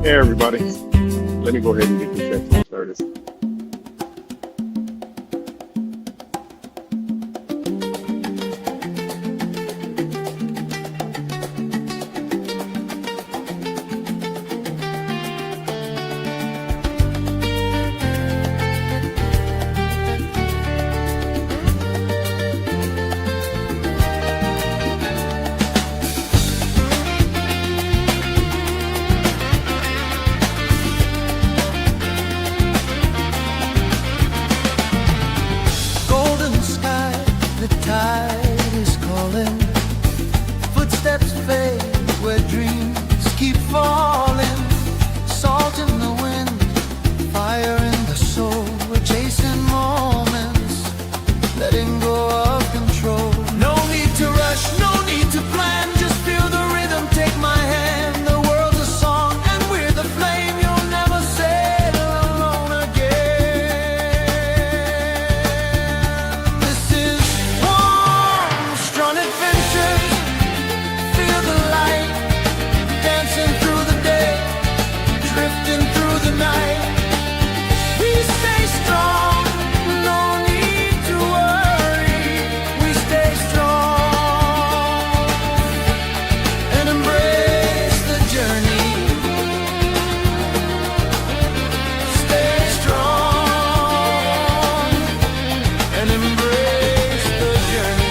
Hey everybody, let me go ahead and get this session started. Golden sky, the tide is calling. Footsteps fade where dreams keep falling. Salt in the wind, fire in the soul. We're chasing moments, letting go of control. No need to rush, no need to plan. Just feel the rhythm, take my hand. The world's a song and we're the flame. You'll never sail alone again. This is warm, strong adventures. Feel the light, dancing through the day, drifting through the night. We stay strong, no need to worry. We stay strong and embrace the journey. Stay strong and embrace the journey.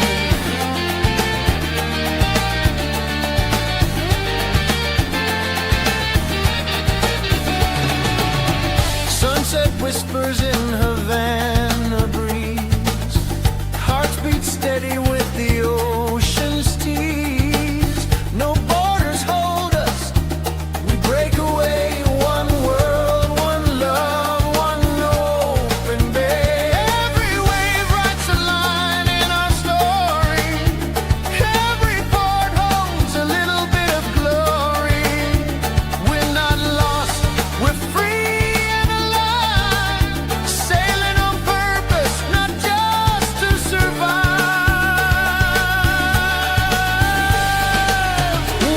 Sunset whispers in Havana breeze. Hearts beat steady with the ocean's tease. No borders hold us. We break away. One world, one love, one open bay. Every wave writes a line in our story. Every port holds a little bit of glory. We're not lost. We're free and alive. Sailing on purpose, not just to survive.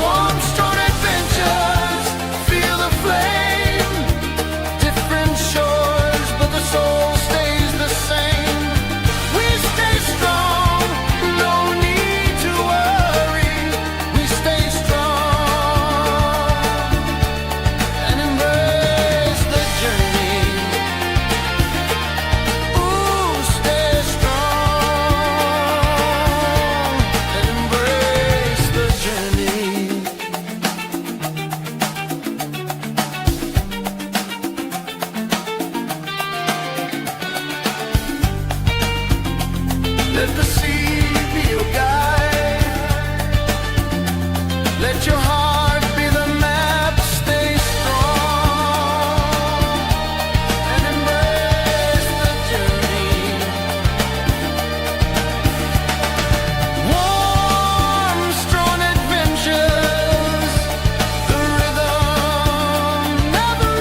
Warm, strong adventures, feel the flame. Different shores, but the soul stays the same. We stay strong, no need to worry. We stay strong and embrace the journey. Ooh, stay strong and embrace the journey. Let the sea be your guide. Let your heart be the map. Stay strong and embrace the journey. Warm, strong adventures. The rhythm never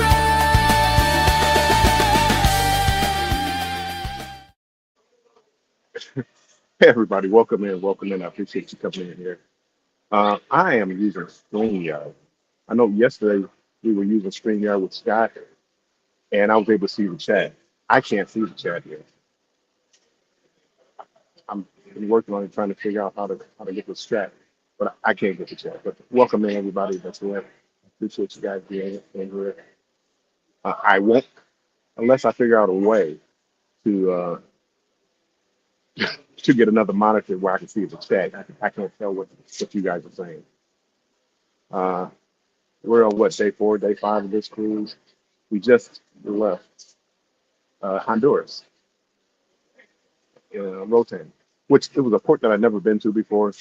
Hey everybody, welcome in. I appreciate you coming in here. I am using StreamYard. I know yesterday we were using StreamYard with Scott, and I was able to see the chat. I can't see the chat yet. I'm been working on it, trying to figure out how to get this chat, but I can't get the chat. But welcome in everybody that's here. Appreciate you guys being in here. I won't unless I figure out a way to to get another monitor where I can see the chat. I can't tell what you guys are saying. Uh, we're on what, day 4, day 5 of this cruise. We just left Honduras, Rotan, which it was a port that I'd never been to before.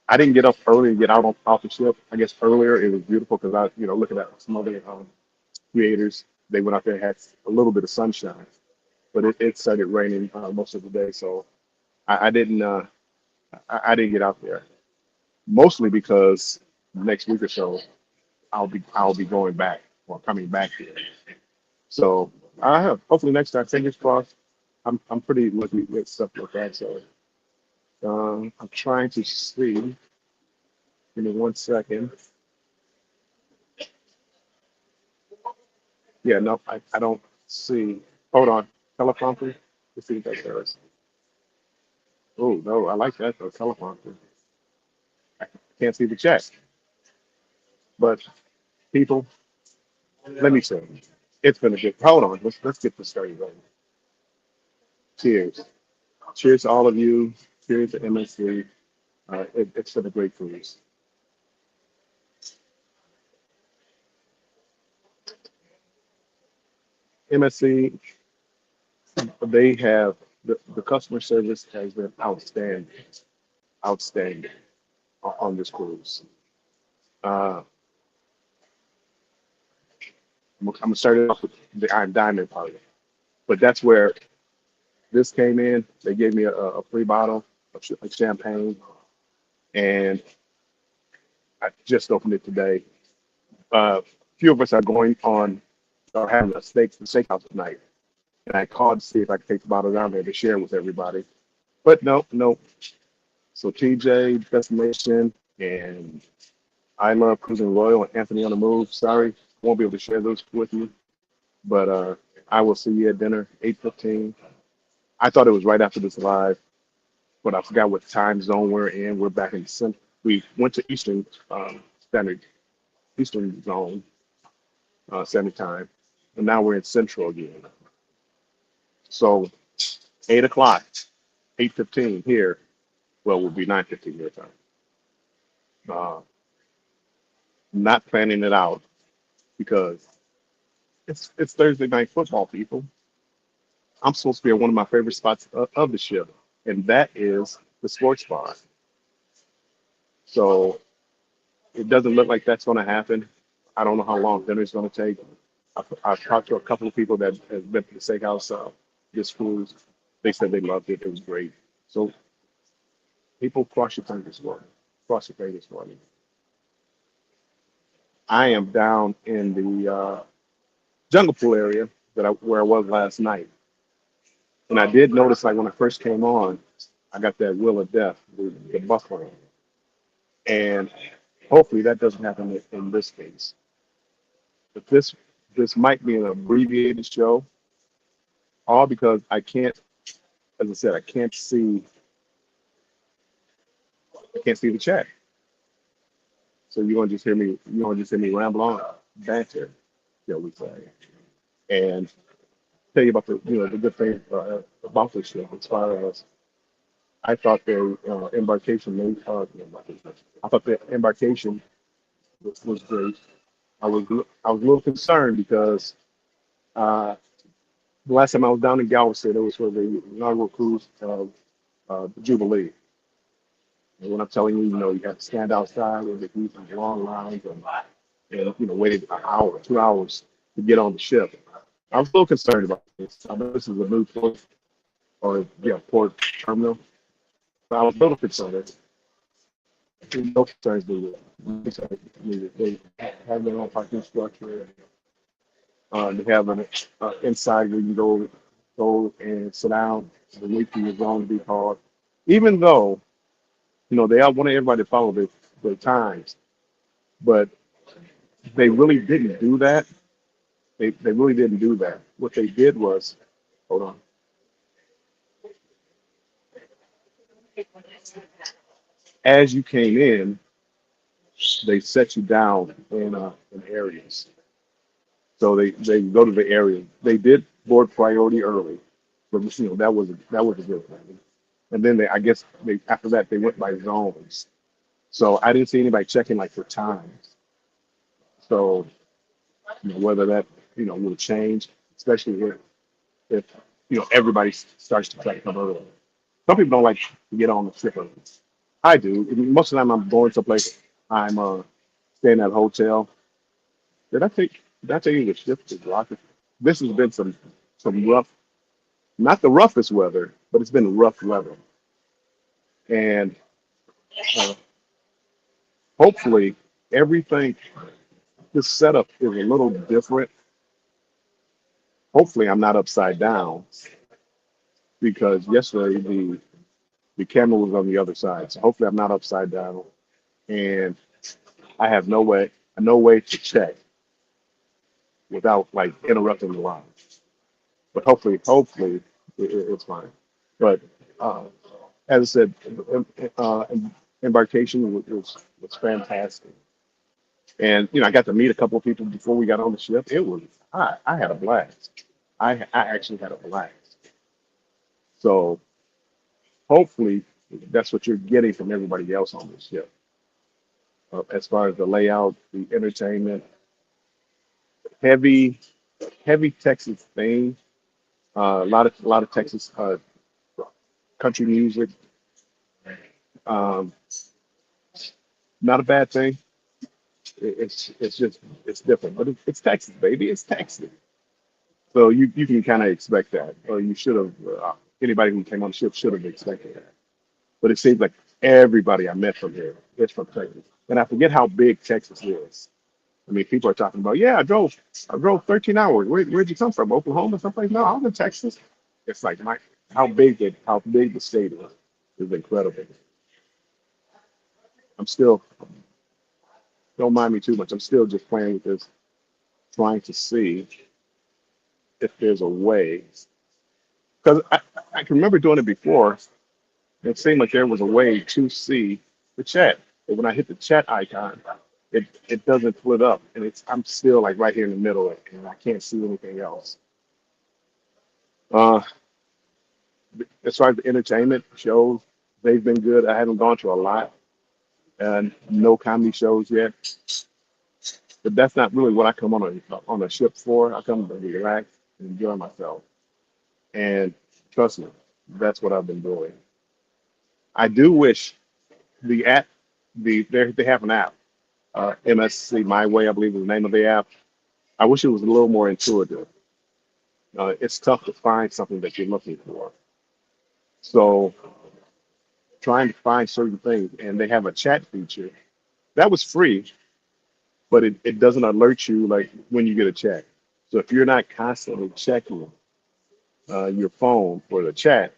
I didn't get up early and get out off the ship. I guess earlier it was beautiful because looking at some other creators, they went out there and had a little bit of sunshine, but it started raining most of the day. So I didn't I didn't get out there, mostly because next week or so I'll be going back or coming back here. So I have hopefully next time, fingers crossed. I'm pretty lucky with stuff like that. So I'm trying to see. Give me 1 second. Yeah, no, I don't see. Hold on. Teleprompter. Let's see if that does. Oh, no, I like that though. Teleprompter. I can't see the chat. But people, let me say, it's been a good. Hold on. Let's get this started. Right. Cheers. Cheers to all of you. Cheers to MSC. It's been a great cruise. MSC, they have the customer service has been outstanding, outstanding on this cruise. Uh, I'm gonna start it off with the Iron Diamond part, but that's where this came in. They gave me a free bottle of champagne, and I just opened it today. A few of us are going on, are having a steakhouse tonight, and I called to see if I could take the bottle down there to share with everybody. But no, no. So TJ, Destination, and I Love Cruising Royal and Anthony on the Move. Sorry, won't be able to share those with you, but I will see you at dinner, 8:15. I thought it was right after this live, but I forgot what time zone we're in. We're back in Central. We went to Eastern Standard, Eastern Zone, Standard Time, and now we're in Central again. So 8 o'clock, 8:15 here. Well, will be 9:15 your time. Uh, not planning it out because it's Thursday night football, people. I'm supposed to be at one of my favorite spots of the ship, and that is the sports bar. So it doesn't look like that's going to happen. I don't know how long dinner's going to take. I've talked to a couple of people that have been to the steakhouse this cruise. They said they loved it. It was great. So people cross your fingers for me. Cross your fingers for me. I am down in the jungle pool area where I was last night. And I did notice, like when I first came on, I got that Wheel of Death, the buffalo, and hopefully that doesn't happen in this case. But this might be an abbreviated show, all because I can't, as I said, I can't see the chat. So you're gonna just hear me ramble on, banter, shall we say, and tell you about the good thing about this show as far as I thought the embarkation made. I thought the embarkation was great. I was a little concerned because the last time I was down in Galveston, it was for the inaugural cruise of the Jubilee. And when I'm telling you, you have to stand outside with these long lines and waited an hour, 2 hours to get on the ship. I was a little concerned about this. I know this is a new port or port terminal, but I was a little concerned. No concerns needed. No concerns needed. They have their own parking structure. They have an inside where you go and sit down and wait for your zone to be called. Even though they all want everybody to follow the times, but they really didn't do that. They really didn't do that. What they did was, hold on. As you came in, they set you down in areas. So they go to the area. They did board priority early, but that was a good thing. And then I guess after that they went by zones. So I didn't see anybody checking like for times. So whether that will change, especially if everybody starts to try to come early. Some people don't like to get on the ship early. I do. Most of the time I'm going someplace. I'm staying at a hotel. Did I tell you the ship is rocking? This has been some rough, not the roughest weather, but it's been rough weather. And uh, hopefully everything, this setup is a little different. Hopefully I'm not upside down because yesterday The camera was on the other side, so hopefully I'm not upside down, and I have no way to check without like interrupting the line. But hopefully it's fine. But uh, as I said, embarkation was fantastic, and I got to meet a couple of people before we got on the ship. I had a blast. I actually had a blast. So hopefully that's what you're getting from everybody else on this ship. As far as the layout, the entertainment, heavy heavy Texas thing. A lot of Texas country music. Um, Not a bad thing. It's just it's different, but it's Texas, baby. It's Texas. So you can kind of expect that, or you should have. Anybody who came on the ship should have expected that. But it seems like everybody I met from here is from Texas, and I forget how big Texas is. I mean, people are talking about, yeah, I drove 13 hours. Where'd you come from? Oklahoma, someplace? No, I was in Texas. It's like how big the state is incredible. I'm still don't mind me too much. I'm still just playing with this, trying to see if there's a way. Because I can remember doing it before. It seemed like there was a way to see the chat. But when I hit the chat icon, it doesn't split up, and I'm still like right here in the middle, and I can't see anything else. Uh, as far as the entertainment shows, they've been good. I haven't gone to a lot, and no comedy shows yet. But that's not really what I come on a ship for. I come to relax and enjoy myself. And trust me, that's what I've been doing. I do wish the app, they have an app, MSC My Way, I believe is the name of the app. I wish it was a little more intuitive. It's tough to find something that you're looking for. So trying to find certain things, and they have a chat feature that was free, but it doesn't alert you like when you get a check. So if you're not constantly checking your phone for the chat,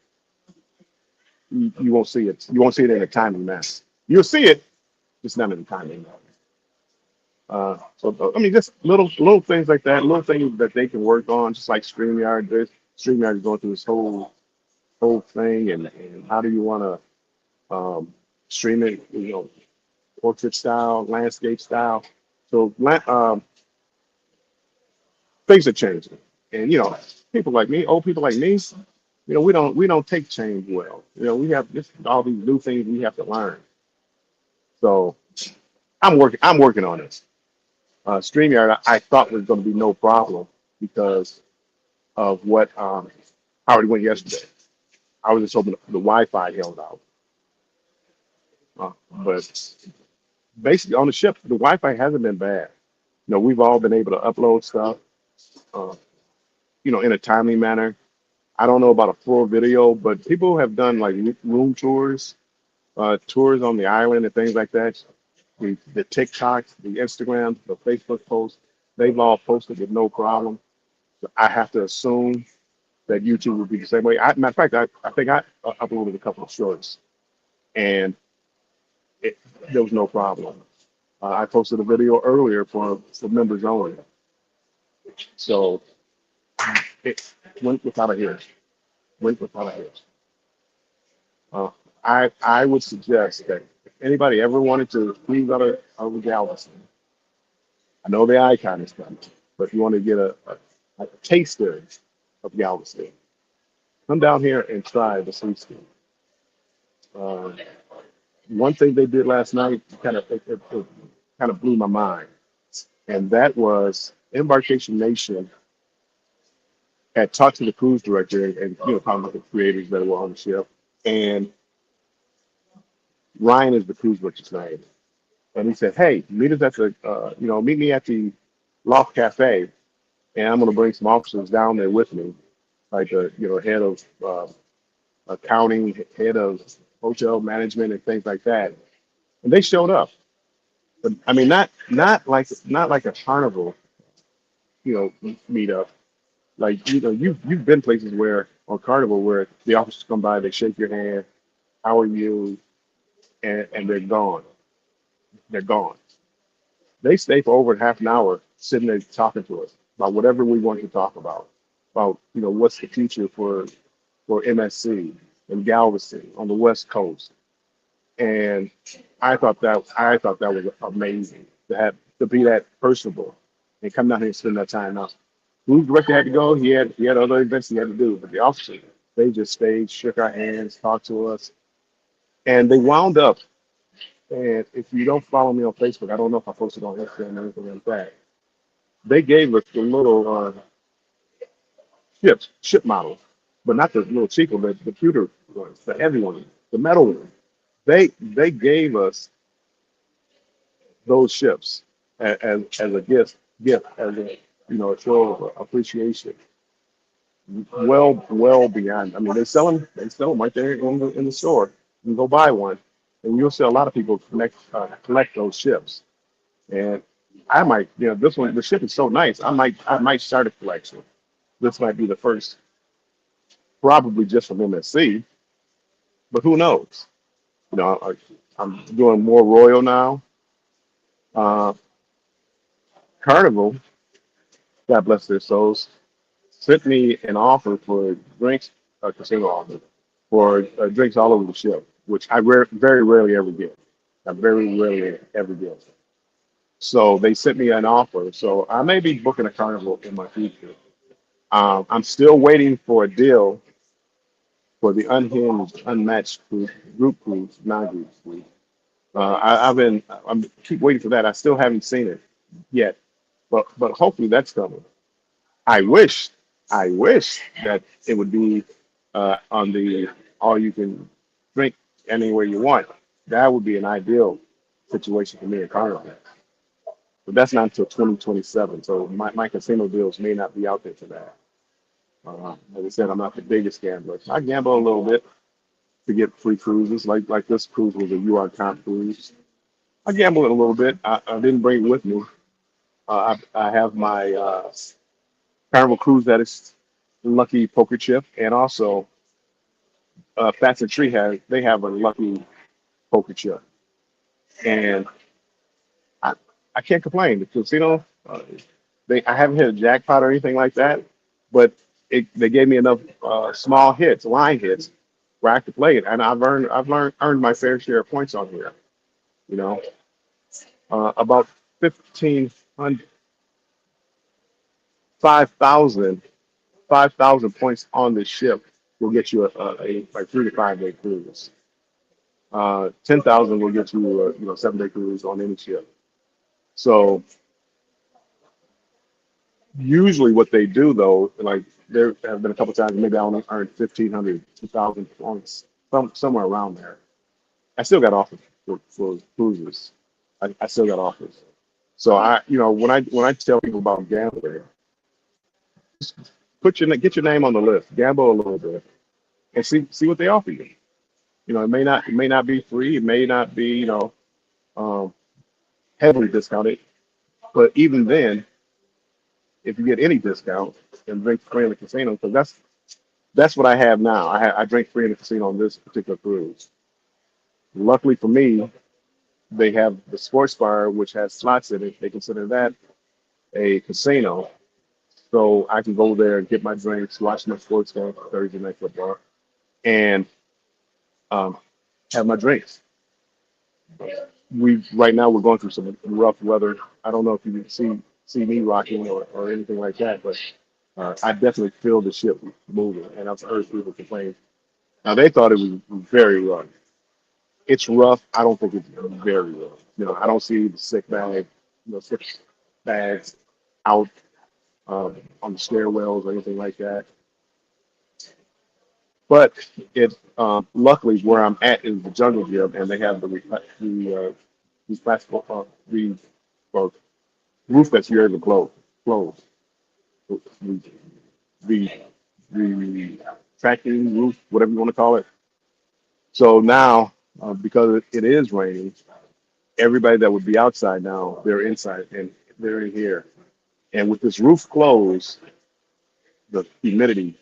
you won't see it. You won't see it in a timely manner. You'll see it, just not in a timely manner. So I mean, just little things like that, little things that they can work on, just like StreamYard. StreamYard is going through this whole thing, and how do you want to stream it? Portrait style, landscape style. So things are changing, and people like me, old people like me, we don't take change well. We have just all these new things we have to learn. So I'm working on it. StreamYard I thought was going to be no problem because of what how it went yesterday. I was just hoping the Wi-Fi held out, but basically on the ship the Wi-Fi hasn't been bad. We've all been able to upload stuff, uh, in a timely manner. I don't know about a full video, but people have done like room tours, tours on the island and things like that. The TikToks, the Instagrams, the Facebook posts, they've all posted with no problem. So I have to assume that YouTube would be the same way. Matter of fact, I think I uploaded a couple of shorts, and it, there was no problem. I posted a video earlier for members only, so it went without a hitch. Went without a hitch. Uh, I would suggest that if anybody ever wanted to leave out of Galveston, I know the icon is coming, but if you want to get a taster of Galveston, come down here and try the sweet steam. Uh, One thing they did last night it kind of blew my mind, and that was Embarkation Nation had talked to the cruise director and talking about the creators that were on the ship, and Ryan is the cruise director's name, and he said, "Hey, meet me at the Loft Cafe, and I'm going to bring some officers down there with me, like the head of accounting, head of hotel management, and things like that." And they showed up, but I mean, not like a carnival, meetup. Like you've been places where on carnival where the officers come by, they shake your hand, how are you, and they're gone. They're gone. They stay for over half an hour sitting there talking to us about whatever we want to talk about what's the future for MSC and Galveston on the West Coast. And I thought that was amazing to be that personable and come down here and spend that time. Now, who director had to go? He had other events he had to do, but the officers, they just stayed, shook our hands, talked to us, and they wound up. And if you don't follow me on Facebook, I don't know if I posted on Instagram or anything like that. They gave us the little ship models, but not the little cheap one, the computer ones, the heavy ones, the metal ones. They gave us those ships as a gift as a show of appreciation. Well beyond. I mean, they sell them right there in the store. You can go buy one, and you'll see a lot of people collect those ships. And I might, this one, the ship is so nice. I might start a collection. This might be the first, probably just from MSC, but who knows? I'm doing more Royal now. Uh, Carnival, God bless their souls, sent me an offer for drinks, a casino offer for drinks all over the ship, which I very rarely ever get. I very rarely ever get. So they sent me an offer. So I may be booking a carnival in my future. I'm still waiting for a deal for the unhinged, unmatched group cruise, non-group cruise. I'm keep waiting for that. I still haven't seen it yet, but hopefully that's coming. I wish, I wish that it would be on the all you can drink anywhere you want. That would be an ideal situation for me at Carnival. But that's not until 2027. So my casino deals may not be out there for that. Like I said, I'm not the biggest gambler. I gamble a little bit to get free cruises. Like this cruise was a UR Comp cruise. I gambled a little bit. I didn't bring it with me. I have my Carnival cruise that is lucky poker chip, and also Fats and Tree they have a lucky poker chip, and I I can't complain. The casino, I haven't hit a jackpot or anything like that, but they gave me enough small hits, line hits, where I could play it, and I've earned my fair share of points on here. You know, about 1,500, 5,000 5,000 points on the ship will get you a like 3 to 5 day cruise. 10,000 will get you a 7 day cruise on any ship. So usually what they do though, like there have been a couple times maybe I only earned 1,500, 2,000 points, somewhere around there. I still got offers for cruises. I still got offers. So when I tell people about gambling, get your name on the list, gamble a little bit, and see what they offer you. It may not be free, it may not be um, heavily discounted, but even then, if you get any discount and drink free in the casino, because that's what I have now. I drink free in the casino on this particular cruise. Luckily for me, they have the sports bar, which has slots in it. They consider that a casino, so I can go there and get my drinks, watch my sports game, Thursday night football, and um, have my drinks. We right now we're going through some rough weather. I don't know if you can see me rocking or anything like that, but I definitely feel the ship moving, and I've heard people complain. Now they thought it was very rough. It's rough. I don't think it's very rough. I don't see the sick bags out on the stairwells or anything like that. But it luckily where I'm at is the jungle gym, and they have the plastic the or roof that's here to close the the the tracking roof, whatever you want to call it. So now because it is raining, everybody that would be outside now they're inside and they're in here. And with this roof closed, the humidity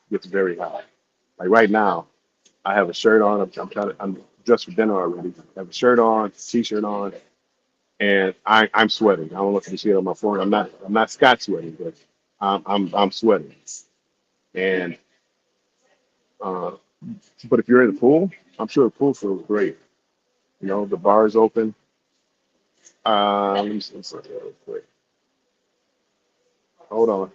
gets very high. Like right now. I have a shirt on. I'm dressed for dinner already. I have a shirt on, t-shirt on, and I'm sweating. I don't know if you can see it on my forehead. I'm not Scott sweating, but I'm sweating. And uh, but if you're in the pool, I'm sure the pool feels great. You know, the bar is open. Let me see something real quick. Hold on.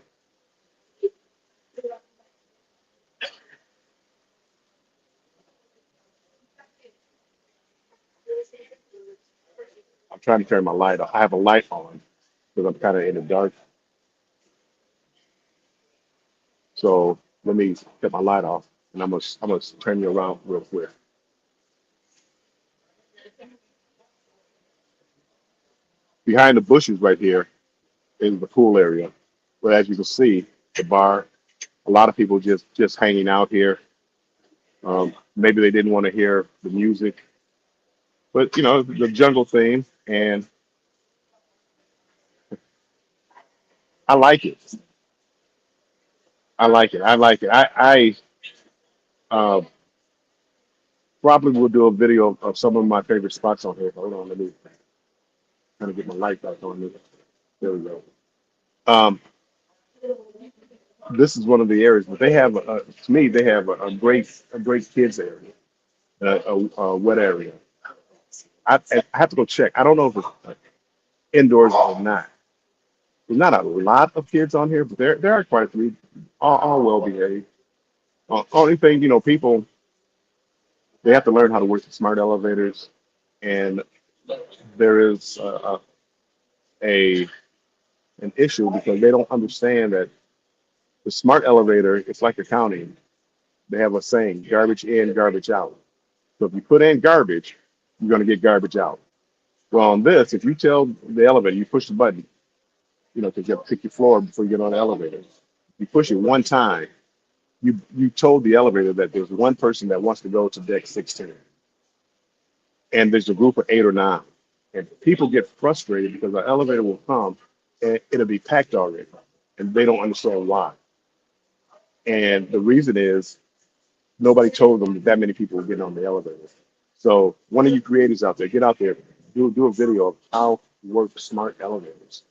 I'm trying to turn my light off. I have a light on because I'm kind of in the dark. So let me get my light off, and I'm gonna turn you around real quick. Behind the bushes right here is the pool area. But as you can see, the bar, a lot of people just hanging out here. Maybe they didn't want to hear the music, but you know the jungle theme, and I like it. I like it. I like it. I probably will do a video of some of my favorite spots on here. Hold on, let me kind of get my light back on me. There we go. Um, this is one of the areas, but they have, to me, they have a great kids area, a wet area. I have to go check. I don't know if it's indoors or not. There's not a lot of kids on here, but there are quite a few, all well behaved. Only thing, people they have to learn how to work the smart elevators, and there is a an issue because they don't understand that the smart elevator, it's like accounting. They have a saying, garbage in, garbage out. So if you put in garbage, you're going to get garbage out. Well, on this, if you tell the elevator, you push the button, because you have to pick your floor before you get on the elevator. You push it one time, you told the elevator that there's one person that wants to go to deck 16, and there's a group of 8 or 9. And people get frustrated because the elevator will come and it'll be packed already, and they don't understand why. And the reason is nobody told them that many people were getting on the elevator. So one of you creators out there, get out there, do a video of how to work smart elevators,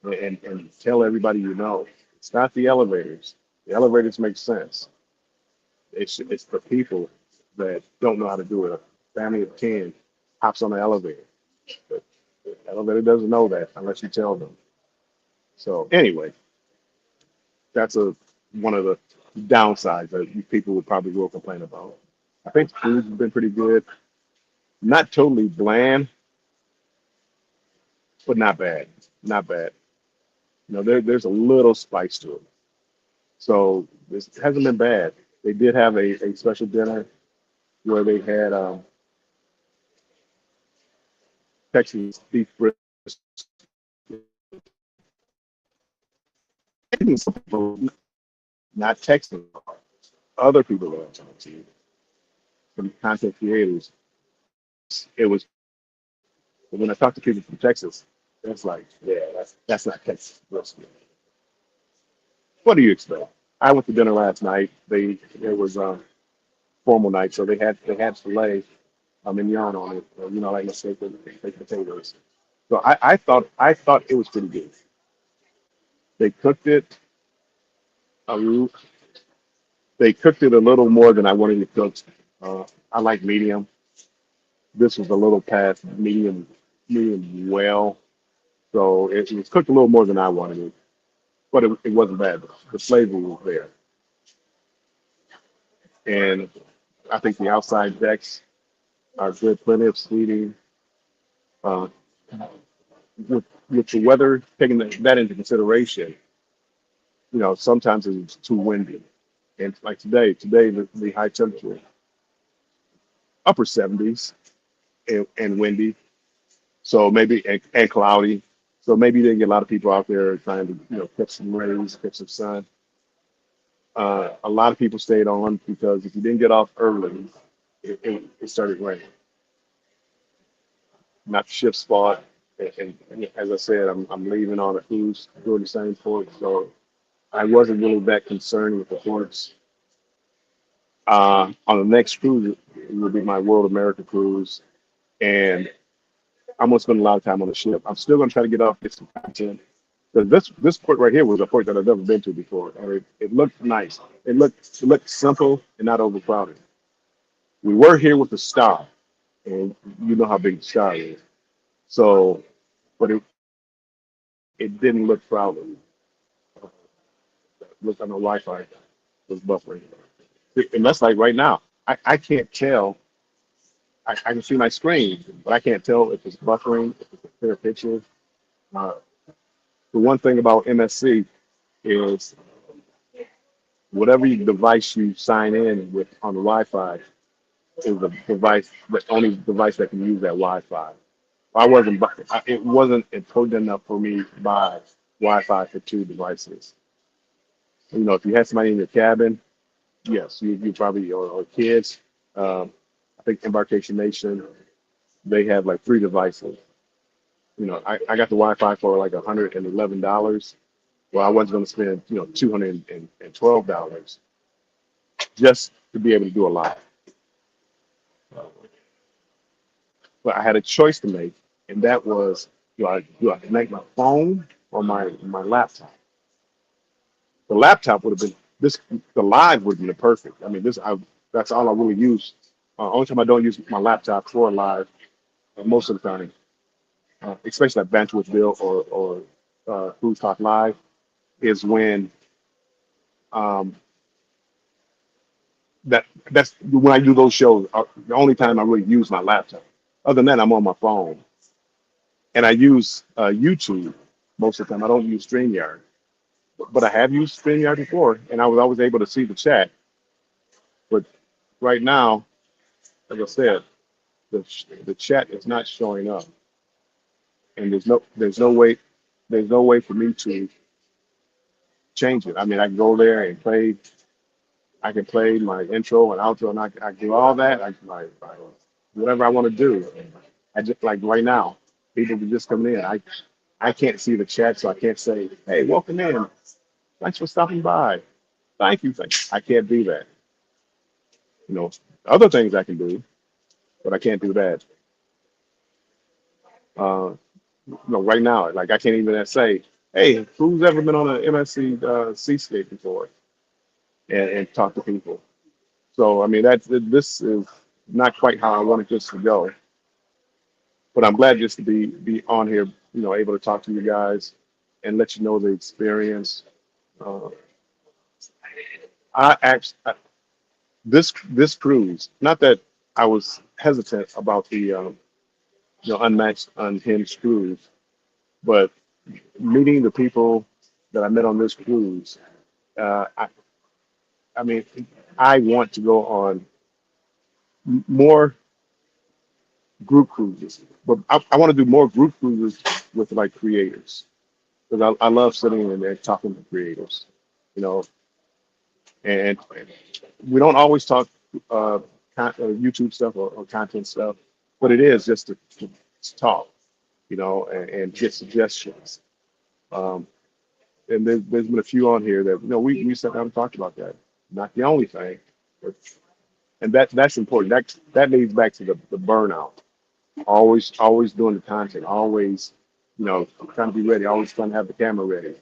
and tell everybody you know. It's not the elevators. The elevators make sense. It's the people that don't know how to do it. A family of 10 hops on the elevator. But the elevator doesn't know that unless you tell them. So anyway, that's one of the downsides that you people would probably will complain about. I think the food's been pretty good. Not totally bland, but not bad. Not bad. There's a little spice to it. So this hasn't been bad. They did have a special dinner where they had Texas beef brisket. Some people, not Texans, other people that I talked to, some content creators, it was, but when I talk to people from Texas, it's like, yeah, that's not Texas brisket. What do you expect? I went to dinner last night. There was a formal night, so they had filet mignon on it, like a steak with baked potatoes. So I thought it was pretty good. They cooked it a they cooked it a little more than I wanted it cooked. I like medium. This was a little past medium well. So it was cooked a little more than I wanted it, but it wasn't bad. The flavor was there, and I think the outside decks are good, plenty of seating. Uh, with the weather, taking that into consideration, sometimes it's too windy. And like today the high temperature, upper 70s, and windy. So maybe and cloudy. So maybe you didn't get a lot of people out there trying to catch some rays, catch some sun. A lot of people stayed on because if you didn't get off early, it started raining. Not the shift spot. And as I said, I'm leaving on a cruise doing the same port, so I wasn't really that concerned with the ports. On the next cruise, it will be my World America cruise, and I'm gonna spend a lot of time on the ship. I'm still gonna try to get off, get some content. Because this port right here was a port that I've never been to before, and it looked nice. It looked simple and not overcrowded. We were here with the Star, and you know how big the Star is. So, but it didn't look crowded. Look on the Wi-Fi was buffering, and that's like right now. I can't tell. I can see my screen, but I can't tell if it's buffering, if it's a clear picture. Uh, the one thing about MSC is whatever device you sign in with on the Wi-Fi is the device, the only device that can use that Wi-Fi. It wasn't important enough for me to buy Wi-Fi for two devices. You know, if you had somebody in your cabin, yes, you probably or kids. Um, I think Embarkation Nation they have like three devices. You know, I got the Wi-Fi for like $111. Well, I wasn't going to spend $212 just to be able to do a live. But I had a choice to make, and that was do I connect my phone or my laptop? The laptop would have been this. The live would have been perfect. I mean, that's all I really use. Only time I don't use my laptop for live most of the time, especially like Banter with Bill or Food Talk Live, is when um, that's when I do those shows. The only time I really use my laptop. Other than that, I'm on my phone, and I use YouTube most of the time. I don't use StreamYard, but I have used StreamYard before, and I was always able to see the chat. But right now, like I said, the chat is not showing up, and there's no way for me to change it. I mean, I can go there and play. I can play my intro and outro, and I can do all that. Whatever I want to do. I just like right now, people are just coming in. I can't see the chat, so I can't say, "Hey, welcome in. Thanks for stopping by. Thank you." I can't do that. You know, other things I can do, but I can't do that. Right now, like I can't even say, "Hey, who's ever been on an MSC seascape before?" and talk to people. So I mean, this is not quite how I wanted this to go, but I'm glad just to be on here, able to talk to you guys and let you know the experience. Uh, I actually this cruise, not that I was hesitant about the unmatched, unhinged cruise, but meeting the people that I met on this cruise, uh, I, I mean, I want to go on more group cruises, but I want to do more group cruises with like creators because I love sitting in there talking to creators, you know, and we don't always talk uh, YouTube stuff or content stuff, but it is just to talk, and get suggestions. Um, and there's been a few on here that we sat down and talked about that. Not the only thing, but, and that's important. That leads back to the burnout. Always doing the content. Always, trying to be ready. Always trying to have the camera ready.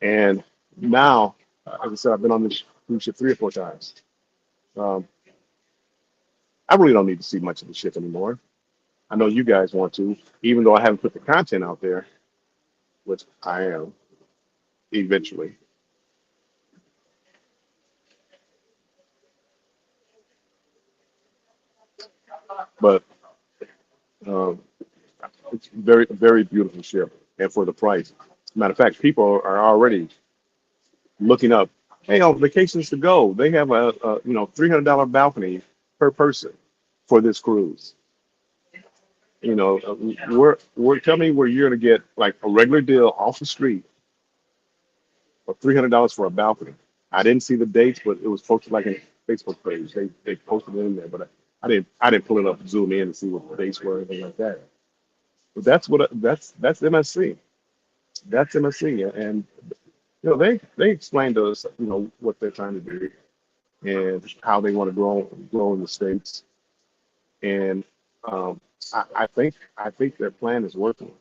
And now, as I said, I've been on this cruise ship 3 or 4 times. Um, I really don't need to see much of the ship anymore. I know you guys want to, even though I haven't put the content out there, which I am eventually. But um, it's very beautiful ship, and for the price. Matter of fact, people are already looking up. Hey, on vacations to go, they have a $300 balcony per person for this cruise. Where tell me where you're gonna get like a regular deal off the street for $300 for a balcony. I didn't see the dates, but it was posted like in Facebook page. They posted it in there, but I didn't pull it up and zoom in to see what the dates were or anything like that. But that's MSC. That's MSC, and they explained to us what they're trying to do. and how they want to grow in the states. And um, I think their plan is working.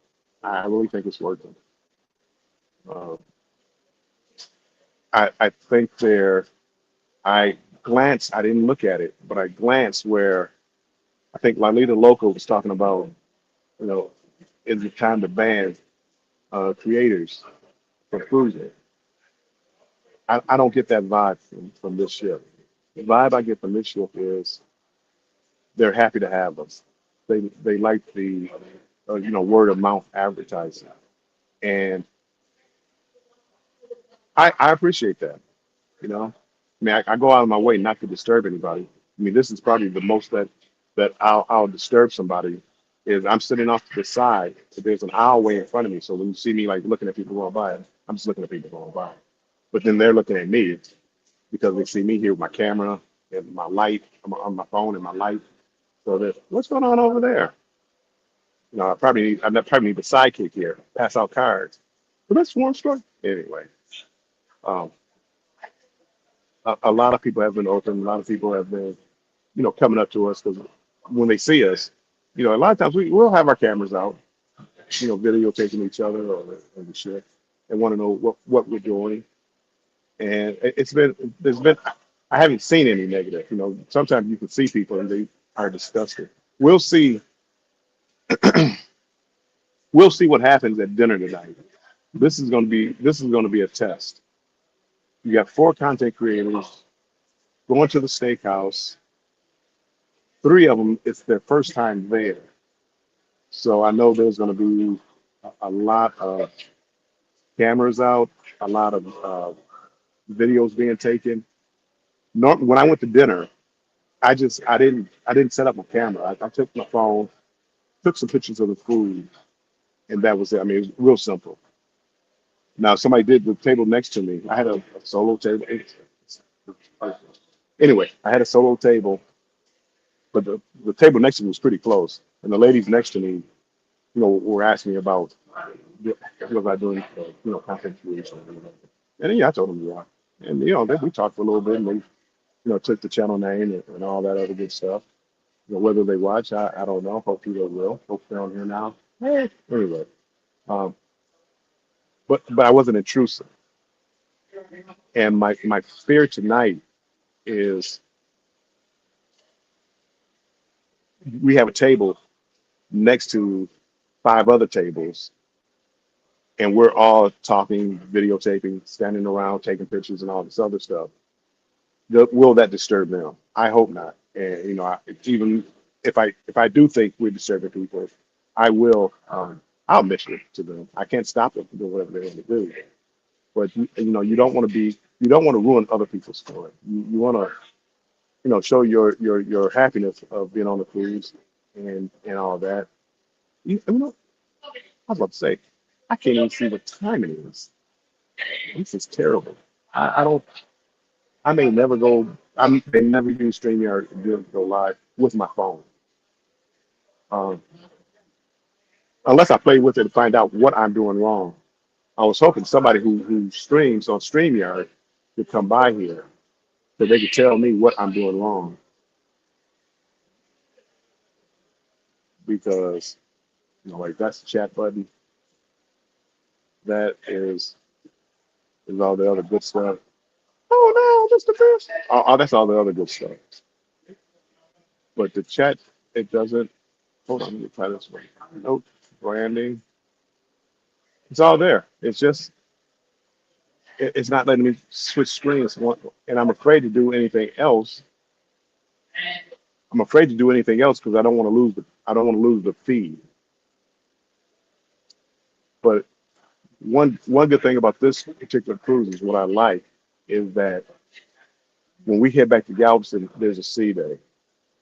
I really think it's working. Uh, I think they're. I glanced. I didn't look at it, but I glanced where I think Lalita Loco was talking about. You know, is it time to ban creators from cruising? I don't get that vibe from this ship. The vibe I get from this ship is they're happy to have us. They like the word of mouth advertising, and I appreciate that. I mean, I go out of my way not to disturb anybody. I mean, this is probably the most that I'll disturb somebody is I'm sitting off to the side. So there's an aisleway in front of me. So when you see me like looking at people going by, I'm just looking at people going by. But then they're looking at me because they see me here with my camera and my light on my phone and my light. So that what's going on over there? I probably need the sidekick here, pass out cards. But that's one story. Anyway, um, a lot of people have been open. A lot of people have been, coming up to us because when they see us, a lot of times we'll have our cameras out, videotaping each other or the shit, and want to know what we're doing. And there's been, I haven't seen any negative. Sometimes you can see people and they are disgusted. We'll see, we'll see what happens at dinner tonight. This is going to be a test. You got four content creators going to the steakhouse. Three of them, it's their first time there. So I know there's going to be a lot of cameras out, a lot of videos being taken. When I went to dinner, I didn't set up my camera. I took my phone, took some pictures of the food, and that was it. I mean, it was real simple. Now somebody did the table next to me. I had a solo table. Anyway, I had a solo table, but the table next to me was pretty close, and the ladies next to me, were asking me about was I doing, content creation, and yeah, I told them yeah, and then we talked for a little bit, and they, took the channel name and all that other good stuff. Whether they watch, I don't know. Hopefully they will. Hopefully they're on here now. Anyway, um, but I wasn't intrusive, and my fear tonight is we have a table next to five other tables, and we're all talking, videotaping, standing around, taking pictures, and all this other stuff. Will that disturb them? I hope not. And even if I do think we're disturbing people, I will. I'll mention it to them. I can't stop them from doing whatever they want to do. But you don't want to ruin other people's story. You want to show your happiness of being on the cruise and all that. I was about to say, I can't even see what time it is. This is terrible. I don't. I may never go. I may never use StreamYard to go live with my phone, um, unless I play with it to find out what I'm doing wrong. I was hoping somebody who streams on StreamYard could come by here so they could tell me what I'm doing wrong because like that's the chat button. That is all the other good stuff. Oh no, that's the best. That's all the other good stuff. But the chat, it doesn't. Hold on, let me try this one. Note, branding. It's all there. It's just, it's not letting me switch screens. And I'm afraid to do anything else. I'm afraid to do anything else because I don't want to lose the feed. But one good thing about this particular cruise is what I like is that when we head back to Galveston, there's a sea day.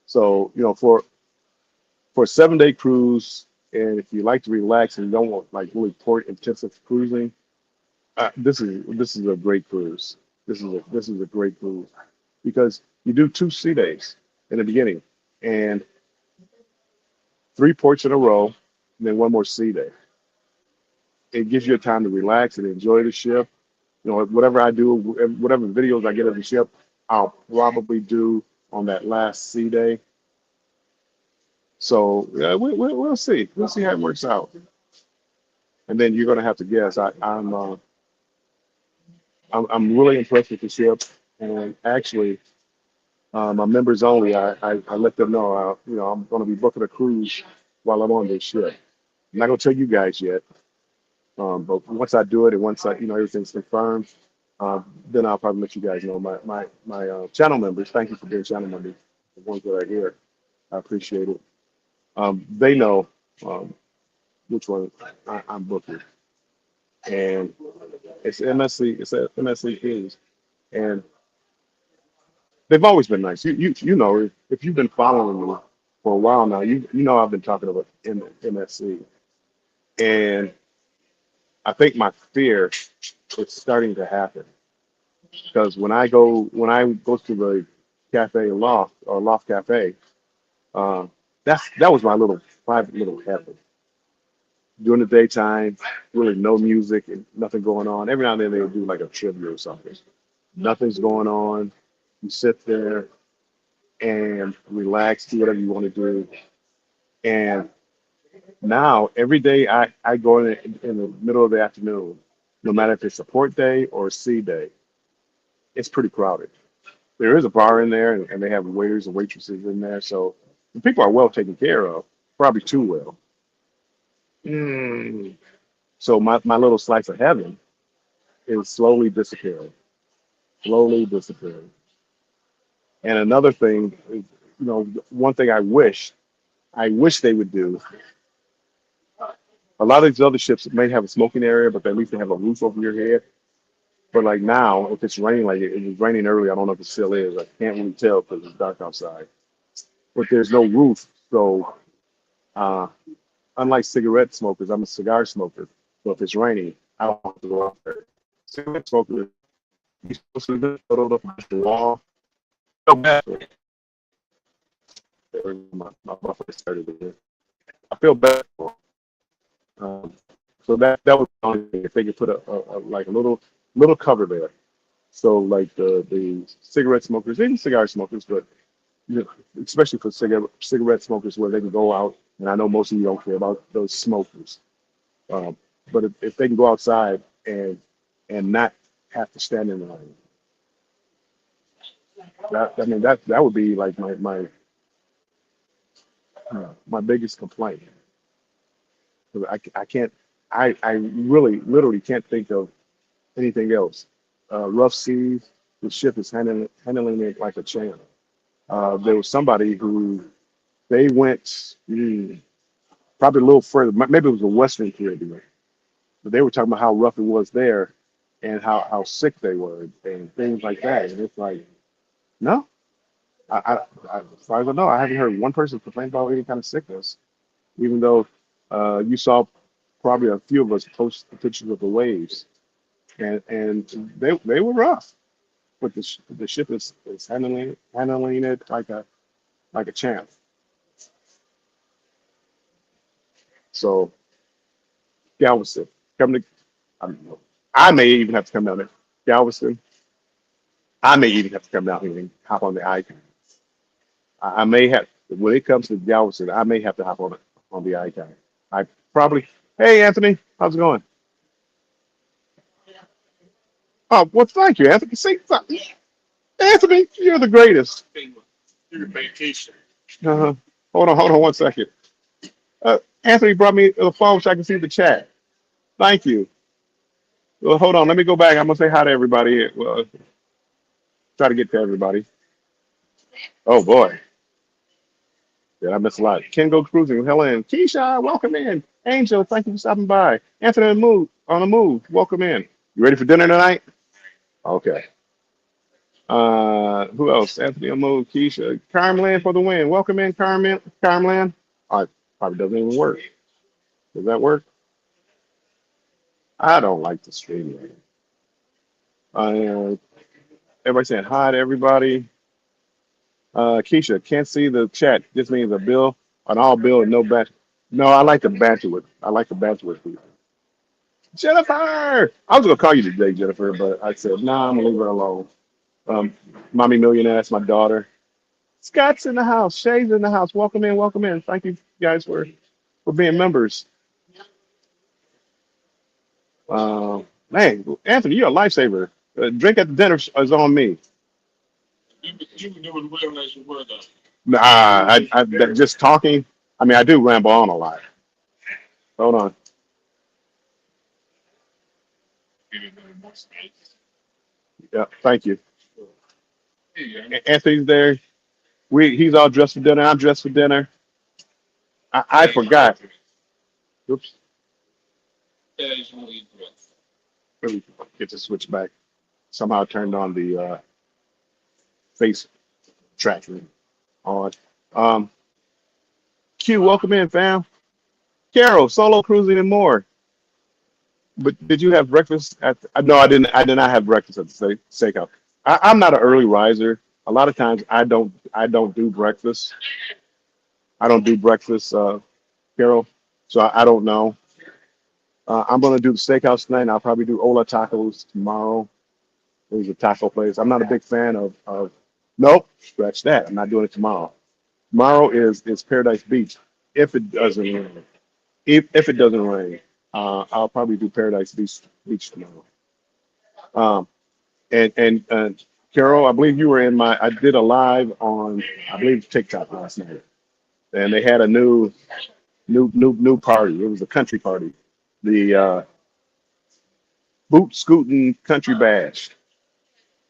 So for a 7 day cruise, and if you like to relax and you don't want like really port intensive cruising, this is a great cruise. This is a great cruise because you do 2 sea days in the beginning and 3 ports in a row, and then one more sea day. It gives you a time to relax and enjoy the ship. Whatever I do, whatever videos I get of the ship, I'll probably do on that last C day. So yeah, we'll see. We'll see how it works out. And then you're gonna have to guess. I'm really impressed with the ship, and actually, my members only. I let them know. I'm gonna be booking a cruise while I'm on this ship. I'm not gonna tell you guys yet, but once I do it and once everything's confirmed, then I'll probably let you guys know. My channel members. Thank you for being channel members. The ones that are here, I appreciate it. They know um, which one I'm booking, and it's MSC. It's a MSC Kings, and they've always been nice. You know if you've been following me for a while now, you know I've been talking about MSC, and I think my fear is starting to happen because when I go to the cafe loft or loft cafe, uh, that was my little private little heaven. During the daytime, really no music and nothing going on. Every now and then they would do like a trivia or something. Nothing's going on. You sit there and relax, do whatever you want to do. And now every day I go in the middle of the afternoon, no matter if it's support day or C day, it's pretty crowded. There is a bar in there and they have waiters and waitresses in there. So the people are well taken care of, probably too well. Mm. So my little slice of heaven is slowly disappearing. And another thing is, one thing I wish they would do. A lot of these other ships may have a smoking area, but at least they have a roof over your head. But like now, if it's raining, like it was raining earlier, I don't know if it still is. I can't really tell because it's dark outside. But there's no roof, so uh, unlike cigarette smokers, I'm a cigar smoker. So if it's raining, I don't have to go out there. Cigarette smokers, you supposed to photo up against the wall. So bad. My buffer started again. I feel bad for 'em. So that was the only thing. If they could put like a little cover there. So like the cigarette smokers, even cigar smokers, but you know, especially for cigarette smokers where they can go out, and I know most of you don't care about those smokers. Um, but if they can go outside and not have to stand in line, that would be like my biggest complaint. 'Cause I can't I really literally can't think of anything else. Rough seas, the ship is handling it like a champ. There was somebody who they went probably a little further, maybe it was the Western Caribbean, but they were talking about how rough it was there and how sick they were and things like that. And it's like, no, as far as I know, I haven't heard one person complain about any kind of sickness, even though you saw probably a few of us post pictures of the waves, and they were rough, but the ship is handling it like a champ. So Galveston, come to, I don't know. I may even have to come down there. Galveston, I may even have to come down here and hop on the icon. I may have when it comes to Galveston, I may have to hop on the icon. I probably. Hey Anthony, how's it going? Oh, well, thank you, Anthony. Anthony, you're the greatest. Uh-huh. Hold on 1 second. Anthony brought me the phone so I can see the chat. Thank you. Well, hold on. Let me go back. I'm gonna say hi to everybody. Well, try to get to everybody. Oh boy, yeah, I missed a lot. Ken go cruising. Helen, Keisha, welcome in. Angel, thank you for stopping by. Anthony on the move. Welcome in. You ready for dinner tonight? Okay. Who else? Anthony on the move. Keisha, Carmlan for the win. Welcome in, Carmen. Carmlan. Probably doesn't even work. Does that work? I don't like the stream. Uh, Everybody saying hi to everybody. Keisha, can't see the chat. This means a bill, an all bill and no banter. No, I like to banter with people. Jennifer! I was gonna call you today, Jennifer, but I said, nah, I'm gonna leave her alone. Um, Mommy Millionaire, that's my daughter. Scott's in the house. Shay's in the house. Welcome in, welcome in. Thank you guys for being members. Man, Anthony, you're a lifesaver. Drink at the dinner is on me. Nah, just talking. I mean, I do ramble on a lot. Hold on. Yeah, thank you. Anthony's there. He's all dressed for dinner. I'm dressed for dinner. I forgot. Oops. Let me get the switch back. Somehow I turned on the face tracking on. Um, Q, welcome in, fam. Carol, solo cruising and more. But did you have breakfast at? No, I didn't. I did not have breakfast at the steakhouse. I'm not an early riser. A lot of times I don't. I don't do breakfast. I don't do breakfast, Carol. So I don't know. I'm gonna do the steakhouse tonight. And I'll probably do Ola tacos tomorrow. There's a taco place. I'm not a big fan of. Nope, scratch that. I'm not doing it tomorrow. Tomorrow is Paradise Beach. If it doesn't rain, if it doesn't rain, I'll probably do Paradise Beach tomorrow. Um, and Carol, I believe you were in my. I did a live on I believe TikTok last night, and they had a new party. It was a country party, the boot scooting country bash,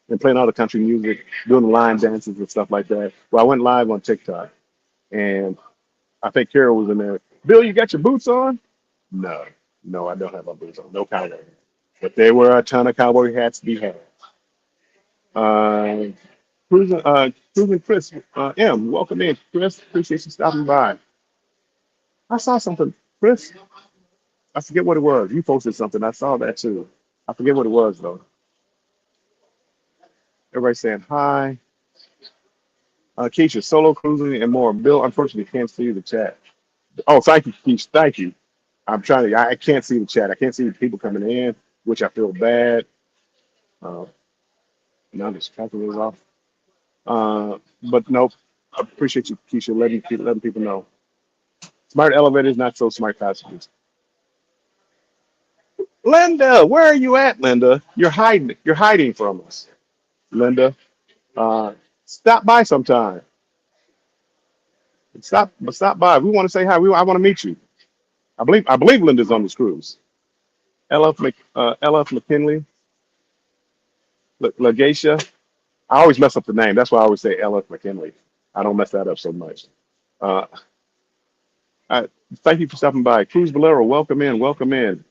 and playing all the country music, doing the line dances and stuff like that. Well, I went live on TikTok, and I think Carol was in there. Bill, you got your boots on? No, no, I don't have my boots on. No cowboy. But there were a ton of cowboy hats to be had. Uh, Cruising Chris, M, welcome in, Chris. Appreciate you stopping by. I saw something, Chris. I forget what it was. You posted something. I saw that too. I forget what it was though. Everybody saying hi. Keisha, solo cruising and more. Bill, unfortunately, can't see the chat. Oh, thank you, Keisha. Thank you. I'm trying to. I can't see the chat. I can't see the people coming in, which I feel bad. Uh, now this calculator's off. But nope. I appreciate you, Keisha, letting people know. Smart elevators, not so smart passengers. Linda, where are you at, Linda? You're hiding. You're hiding from us, Linda. Stop by sometime. Stop by. We want to say hi. I want to meet you. I believe Linda's on this cruise. LF McKinley, Legacia. I always mess up the name. That's why I always say LF McKinley. I don't mess that up so much. Uh, thank you for stopping by. Cruz Valero, welcome in. Welcome in.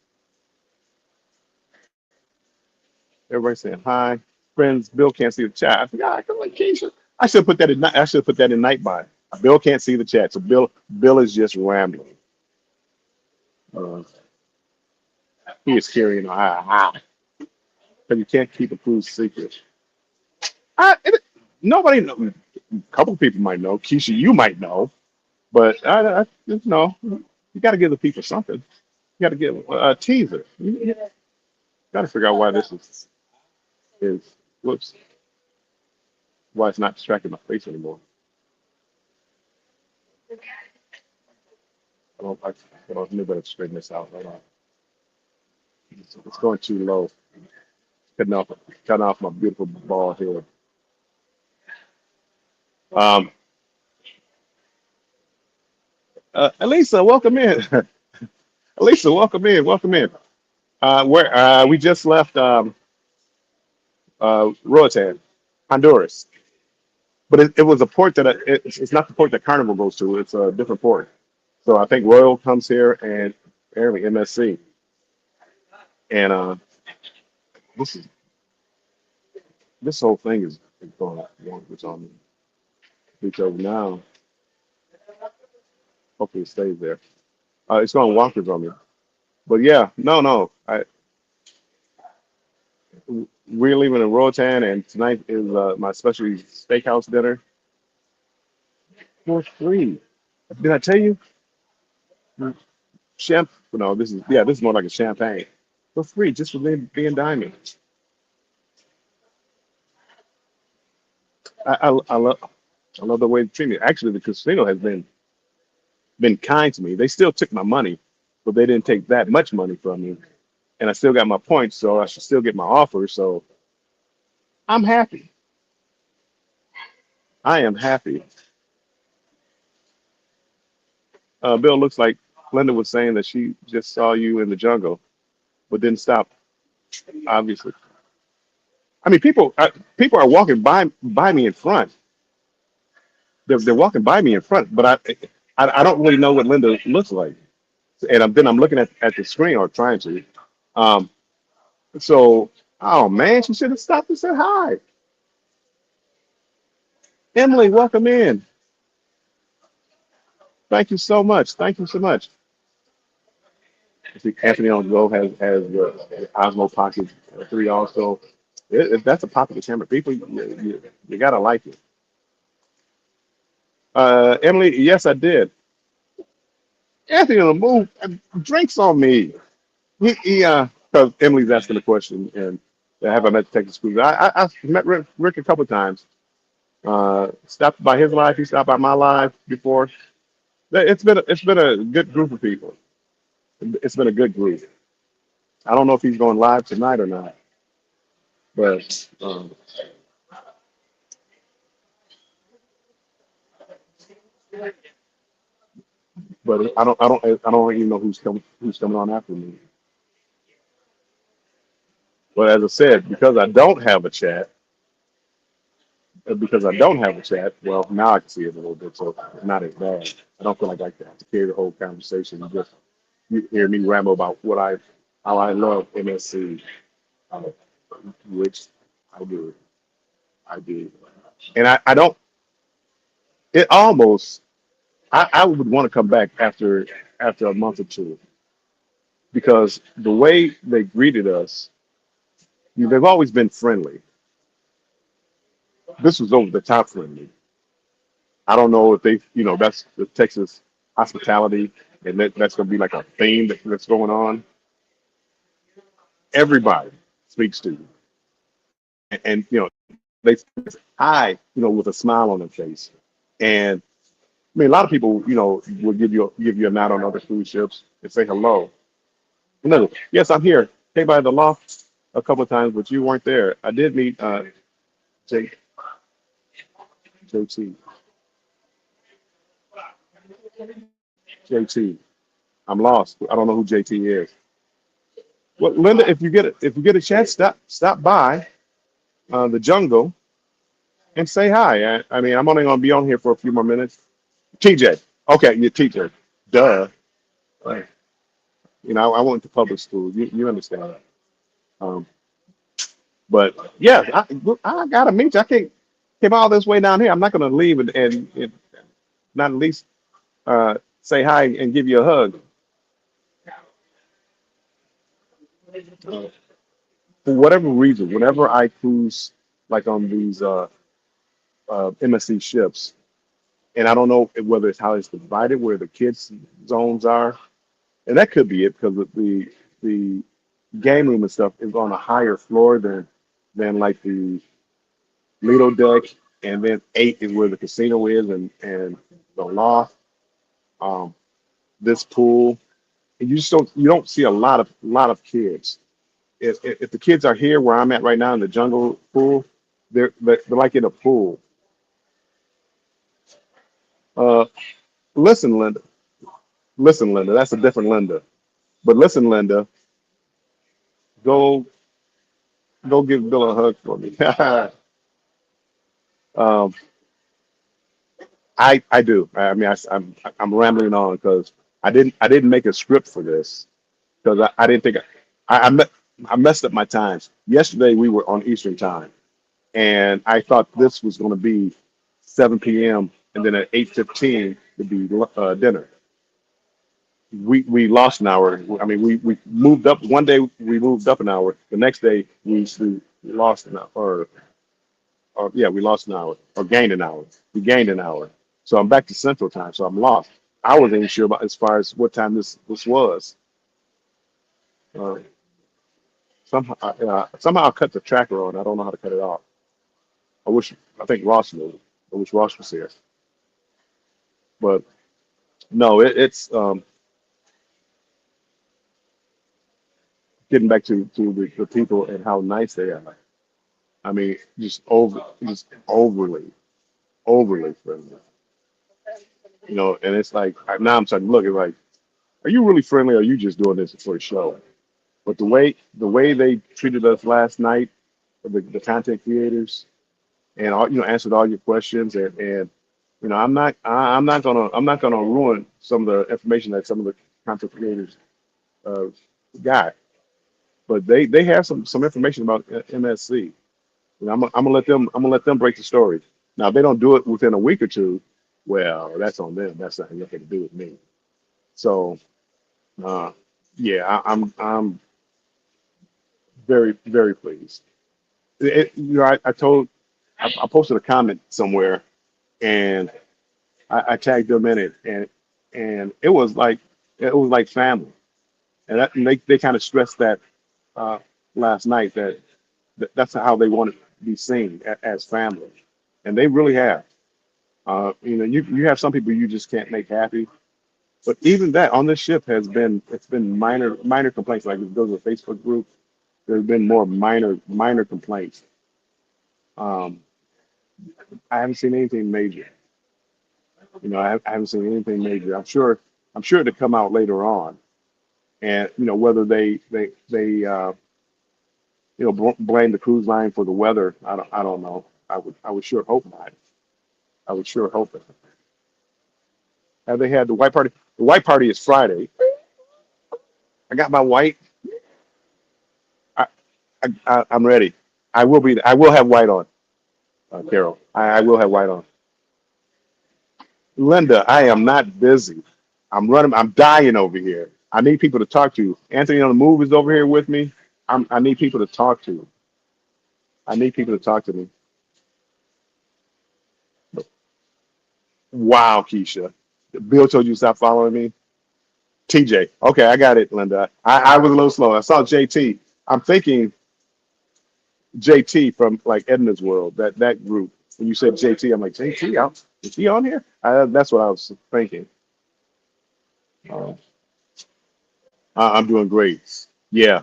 Everybody saying hi. Friends, Bill can't see the chat. I forgot. I like Keisha. I should put that in. I should put that in Nightbot. Bill can't see the chat, so Bill is just rambling. Uh, he is carrying because you can't keep a cruise secret. I, it, nobody know. A couple people might know. Keisha, you might know, but you got to give the people something. You got to give a teaser. You got to figure out why this is whoops, why it's not distracting my face anymore. I knew better to straighten this out. Hold on. It's going too low. Cutting off my beautiful bald head. Um, Elisa, welcome in. Elisa, welcome in. Welcome in. Where we just left Roatan, Honduras, but it was a port that it's not the port that Carnival goes to. It's a different port. So I think Royal comes here and apparently MSC. And this is this whole thing is going wonkers on me. Because now, hopefully it stays there. It's going wonkers on me. But yeah, no. We're leaving in Roatan, and tonight is my specialty steakhouse dinner for free. Did I tell you? No, this is more like a champagne for free, just for being diamond. I love the way they treat me. Actually, the casino has been kind to me. They still took my money, but they didn't take that much money from me, and I still got my points, so I should still get my offer. So I'm happy. I am happy. Bill, looks like Linda was saying that she just saw you in the jungle, but didn't stop. Obviously, I mean, people are walking by me in front. They're walking by me in front, but I don't really know what Linda looks like, and I'm looking at the screen or trying to. Um, so, oh man, she should have stopped and said hi. Emily, welcome in. Thank you so much. Thank you so much. I see Anthony on Go has the Osmo Pocket 3 also. That's a popular camera. People, you gotta like it. Emily, yes, I did. Anthony on the move. Drinks on me. Because Emily's asking the question, and have I met the Texas School? I've met Rick a couple of times. Stopped by his live. He stopped by my live before. It's been a good group of people. It's been a good group. I don't know if he's going live tonight or not, but I don't even know who's coming on after me. But as I said, because I don't have a chat, well, now I can see it a little bit, so it's not as bad. I don't feel like I have to carry the whole conversation. You hear me ramble about how I love MSC, uh, which I do, I do, and I don't. It almost, I would want to come back after a month or two because the way they greeted us, they've always been friendly. This was over the top friendly. I don't know if that's the Texas hospitality, and that's going to be like a theme that's going on. Everybody speaks to you, and they say hi, with a smile on their face. And I mean, a lot of people, will give you a nod on other cruise ships and say hello. No, yes, I'm here. Came by the loft a couple of times, but you weren't there. I did meet J, JT. JT. I'm lost. I don't know who JT is. Well, Linda, if you get a chance, stop by the jungle and say hi. I mean, I'm only going to be on here for a few more minutes. TJ. Okay, you're TJ. Duh. Right. I went to public school. You understand. Um, but yeah, I gotta meet you. I can't came all this way down here. I'm not gonna leave and not at least say hi and give you a hug. Uh, for whatever reason, whenever I cruise like on these MSC ships, and I don't know whether it's how it's divided, where the kids zones are, and that could be it because the game room and stuff is on a higher floor than like the Lido deck, and then 8 is where the casino is, and the loft, um, this pool, and you don't see a lot of kids. If the kids are here where I'm at right now in the jungle pool, they're like in a pool. Uh, listen, Linda. Listen, Linda. That's a different Linda. But listen, Linda. Go go give Bill a hug for me. um, I do. I mean, I'm rambling on because I didn't make a script for this because I didn't think I messed up my times. Yesterday we were on Eastern time, and I thought this was going to be 7 p.m. and then at 8:15 to be dinner. We lost an hour. I mean, we moved up one day. We moved up an hour. The next day we lost an hour, or yeah, we lost an hour or gained an hour. We gained an hour. So I'm back to Central Time. So I'm lost. I wasn't even sure about as far as what time this was. Somehow I cut the tracker on. I don't know how to cut it off. I wish I think Ross knew. I wish Ross was here. But no, it's getting back to the people and how nice they are. I mean, just overly friendly. And it's like now I'm starting to look at like, are you really friendly or are you just doing this for a show? But the way they treated us last night, the content creators, and all, answered all your questions, and I'm not gonna ruin some of the information that some of the content creators uh, got, but they have some information about MSC. I'm gonna let them break the story. Now, if they don't do it within a week or two, well, that's on them. That's not nothing to do with me. So, uh, yeah, I'm very very pleased. I posted a comment somewhere, and I tagged them in it, and it was like family, and they kind of stressed that uh, last night that's how they want to be seen as family, and they really have. You have some people you just can't make happy, but even that on this ship it's been minor complaints. Like if you go to the Facebook group, there's been more minor complaints. Um, I haven't seen anything major. I haven't seen anything major. I'm sure to come out later on, and whether they blame the cruise line for the weather. I don't know. I would sure hope not. I would sure hope it. Have they had the white party? The white party is Friday. I got my white. I, I'm ready. I will have white on, Carol. I will have white on. Linda, I am not busy. I'm running. I'm dying over here. I need people to talk to. Anthony on the move is over here with me. I need people to talk to. I need people to talk to me. Wow, Keisha. Bill told you to stop following me. TJ. Okay, I got it, Linda. I was a little slow. I saw JT. I'm thinking JT from like Edna's World, that group. When you said JT, I'm like, JT, is he on here? That's what I was thinking. Uh, I'm doing great. Yeah,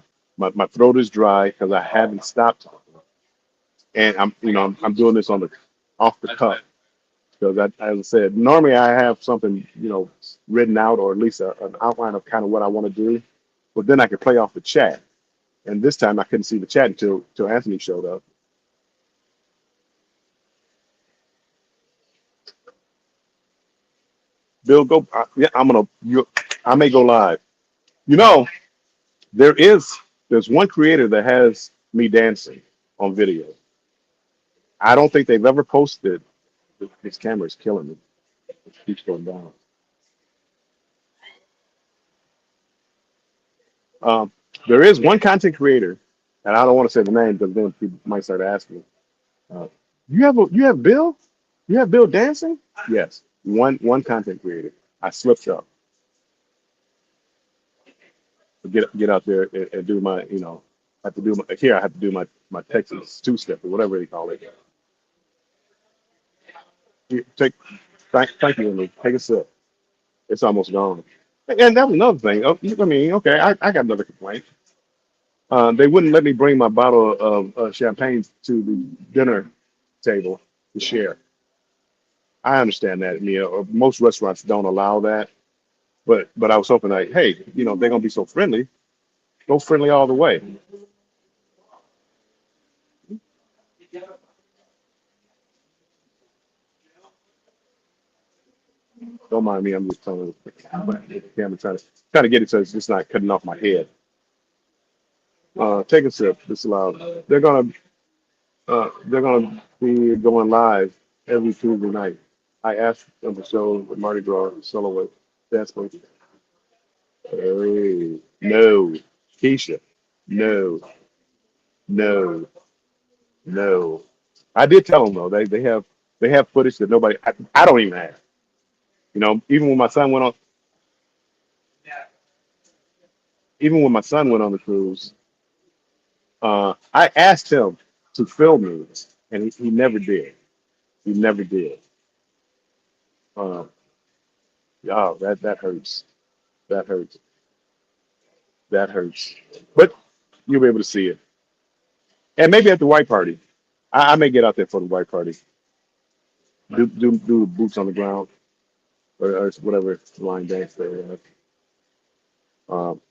my throat is dry because I haven't stopped talking, and I'm doing this on the off the cuff because as I said, normally I have something written out or at least an outline of kind of what I want to do, but then I could play off the chat. And this time I couldn't see the chat until Anthony showed up. Bill, go. Yeah, I may go live. You know, there is there's one creator that has me dancing on video. I don't think they've ever posted. This camera is killing me. It keeps going down. Um, there is one content creator, and I don't want to say the name because then people might start asking. Uh, you have Bill? You have Bill dancing? Yes, one content creator. I slipped up. Get out there and do my I have to do my here I have to do my Texas two step or whatever they call it. Take thank you, Emily. Take a sip. It's almost gone. And that was another thing. I mean, okay, I got another complaint. They wouldn't let me bring my bottle of champagne to the dinner table to share. I understand that. Most restaurants don't allow that, but I was hoping like, hey, if they're gonna be so friendly, go friendly all the way. Don't mind me. I'm just telling the camera trying to get it so it's just not cutting off my head. Take a sip. It's allowed. They're gonna be going live every Tuesday night. I asked them to show the Mardi Gras soloist dance monkey. Hey, no, Keisha, no, no, no. I did tell them though. They have footage that nobody. I don't even have. Even when my son went on. Even when my son went on the cruise, I asked him to film me. and he never did. He never did. Um, oh, that hurts. That hurts. That hurts. But you'll be able to see it, and maybe at the white party. I may get out there for the white party. Do the boots on the ground or whatever line dance they have. Um,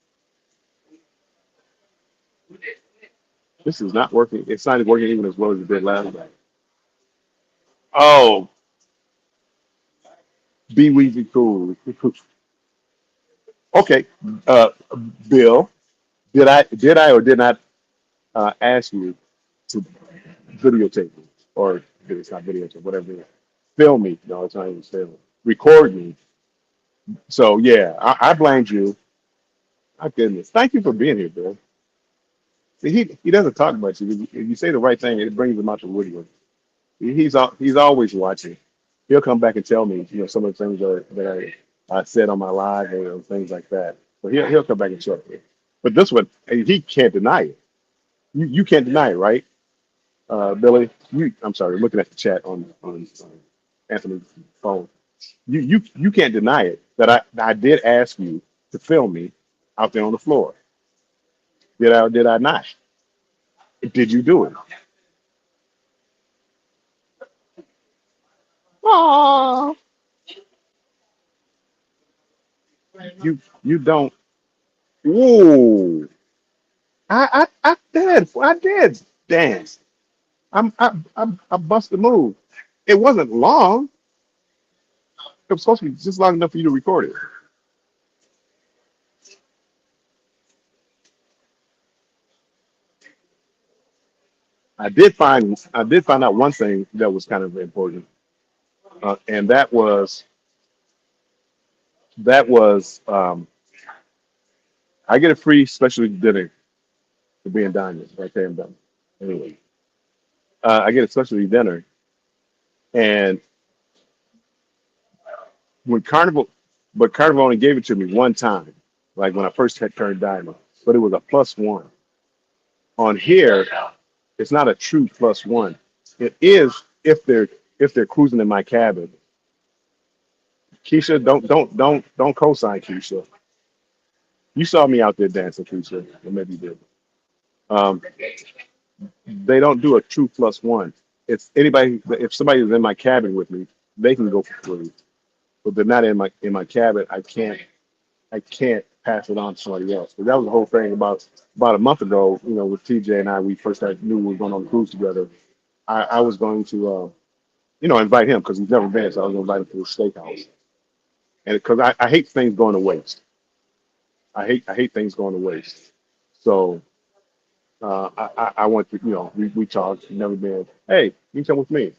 this is not working. It's not working even as well as it did last night. Oh, be Weezy cool. Okay, uh, Bill, did I or did not ask you to videotape me or it's not videotape, whatever it is. Film me. No, it's not even film. Record me. So yeah, I blamed you. My goodness, thank you for being here, Bill. See, he doesn't talk much. If you say the right thing, it brings him out to woodwork. He's always watching. He'll come back and tell me, some of the things that I said on my live and things like that. So he'll come back and check me. But this one, he can't deny it. You can't deny it, right, Billy? I'm sorry, looking at the chat on Anthony's phone. You can't deny it that I did ask you to film me out there on the floor. Did I or did I not? Did you do it? Oh, you don't. Ooh, I did dance. I bust the move. It wasn't long. It was supposed to be just long enough for you to record it. I did find out one thing that was kind of important, and that was I get a free special dinner for being diamond right there in Belmont. Anyway, I get a specialty dinner, and when Carnival, but Carnival only gave it to me one time, like when I first had turned diamond, but it was a plus one. On here, it's not a true plus one. It is if they're cruising in my cabin. Keisha, don't co-sign Keisha. You saw me out there dancing, Keisha, or maybe you did. Um, they don't do a true plus one. It's anybody. If somebody is in my cabin with me, they can go for free. But they're not in my cabin. I can't pass it on to somebody else. But that was the whole thing about a month ago. With TJ and I, we first knew we were going on the cruise together. I was going to invite him because he's never been, so I was going to invite him to the steakhouse. And because I hate things going to waste. I hate things going to waste. So I went to we talked. Never been. Hey, you can come with me.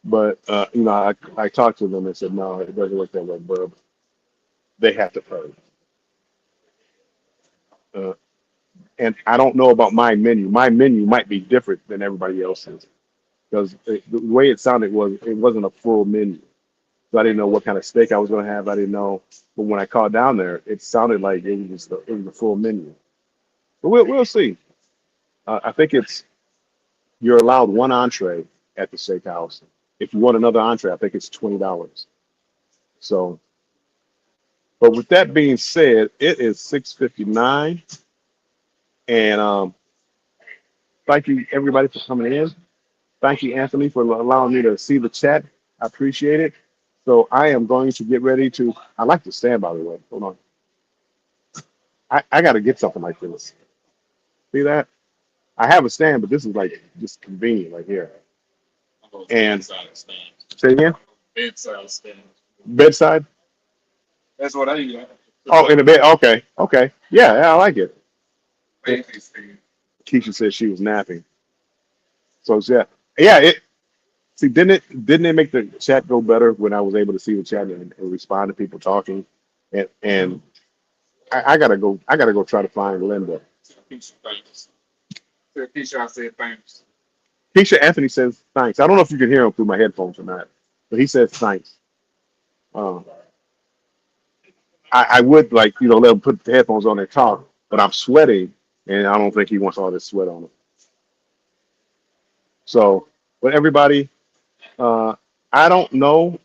But I talked to them and said no, it doesn't work that way, bro. They have to pay. Uh, and I don't know about my menu. My menu might be different than everybody else's because the way it sounded was it wasn't a full menu. So I didn't know what kind of steak I was going to have. I didn't know. But when I called down there, it sounded like it was a full menu. But we'll see. I think you're allowed one entree at the steakhouse. If you want another entree, I think it's $20. So, but with that being said, it is 6:59, and thank you everybody for coming in. Thank you, Anthony, for allowing me to see the chat. I appreciate it. So I am going to get ready to. I like to stand, by the way. Hold on. I got to get something like this. See that? I have a stand, but this is like just convenient right here. And say again, bedside. Oh, in the bed. Okay, okay. Yeah, I like it. Keisha said she was napping. So yeah. See, didn't it make the chat go better when I was able to see the chat and respond to people talking? And I gotta go. I gotta go try to find Linda. Keisha Anthony says thanks. I don't know if you can hear him through my headphones or not, but he says thanks. Um, I would like let him put the headphones on and talk, but I'm sweating, and I don't think he wants all this sweat on him. So, but everybody, uh, I don't know.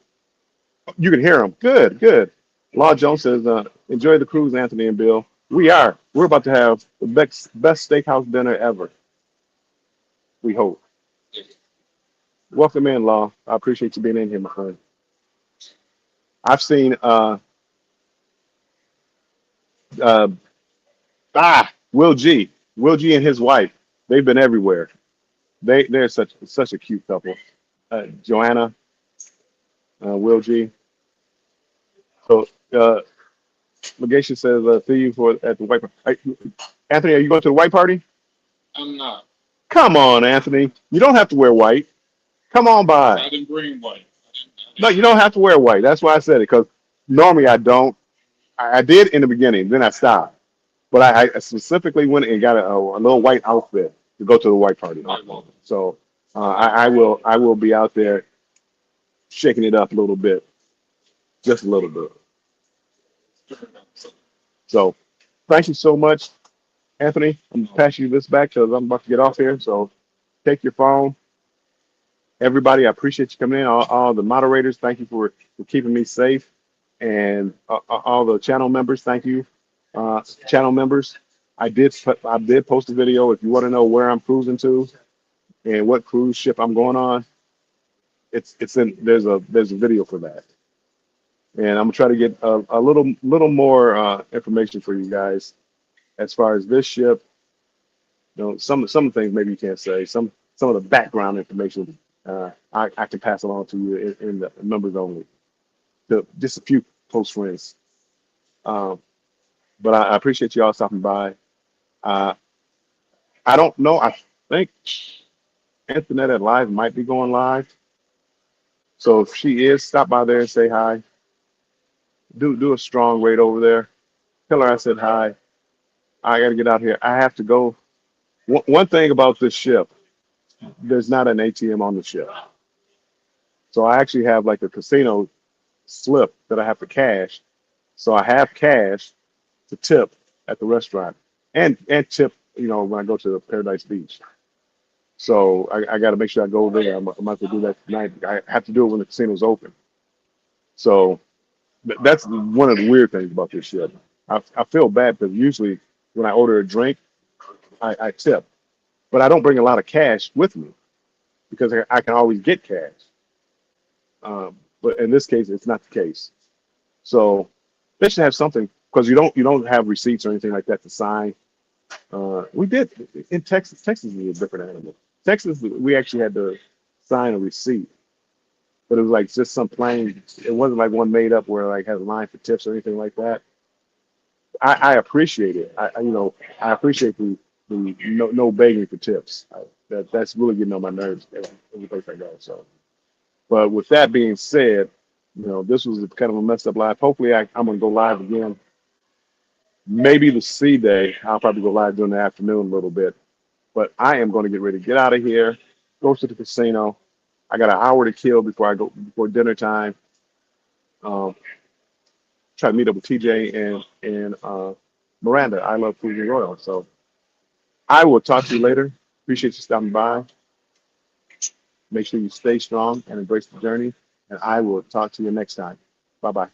You can hear them. Good, good. Law Jones says, enjoy the cruise, Anthony and Bill. We are. We're about to have the best steakhouse dinner ever. We hope. Welcome in, Law. I appreciate you being in here, my friend. I've seen uh, Will G and his wife. They've been everywhere. They're such a cute couple. Joanna, Will G. So Legation says, see you for at the white party. Anthony, are you going to the white party? I'm not. Come on, Anthony. You don't have to wear white. Come on by. I didn't bring white. No, you don't have to wear white. That's why I said it, because normally I don't. I did in the beginning, then I stopped. But I specifically went and got a little white outfit to go to the white party. So I will be out there shaking it up a little bit, just a little bit. So thank you so much, Anthony. I'm gonna pass you this back because I'm about to get off here. So take your phone. Everybody, I appreciate you coming in. All the moderators, thank you for keeping me safe. And all the channel members, thank you. Channel members, I did post a video. If you want to know where I'm cruising to and what cruise ship I'm going on, it's in there's a video for that. And I'm gonna try to get a little more information for you guys as far as this ship. You know, some things maybe you can't say. Some of the background information I can pass along to you in the members only. Just a few close friends. But I appreciate you all stopping by. I don't know. I think Antoinette Live might be going live. So if she is, stop by there and say hi. Do a strong raid over there. Tell her I said hi. I got to get out here. I have to go. One thing about this ship, there's not an ATM on the ship. So I actually have like a casino slip that I have to cash. So I have cash to tip at the restaurant and tip, you know, when I go to Paradise Beach. So I got to make sure I go there. I'm about to do that tonight. I have to do it when the casino's open. So that's one of the weird things about this ship. I feel bad because usually when I order a drink, I tip, but I don't bring a lot of cash with me because I can always get cash. But in this case, it's not the case. So they should have something, because you don't have receipts or anything like that to sign. We did in Texas. Texas is a different animal. Texas, we actually had to sign a receipt, but it was like just some plain. It wasn't like one made up where like has a line for tips or anything like that. I appreciate it. I appreciate the no begging for tips. That's really getting on my nerves every place I go. So, but with that being said, you know, this was kind of a messed up live. Hopefully, I'm gonna go live again. Maybe the C day, I'll probably go live during the afternoon a little bit. But I am going to get ready to get out of here, go to the casino. I got an hour to kill before before dinner time. Try to meet up with TJ and Miranda. I love Fuji Royal. So I will talk to you later. Appreciate you stopping by. Make sure you stay strong and embrace the journey. And I will talk to you next time. Bye-bye.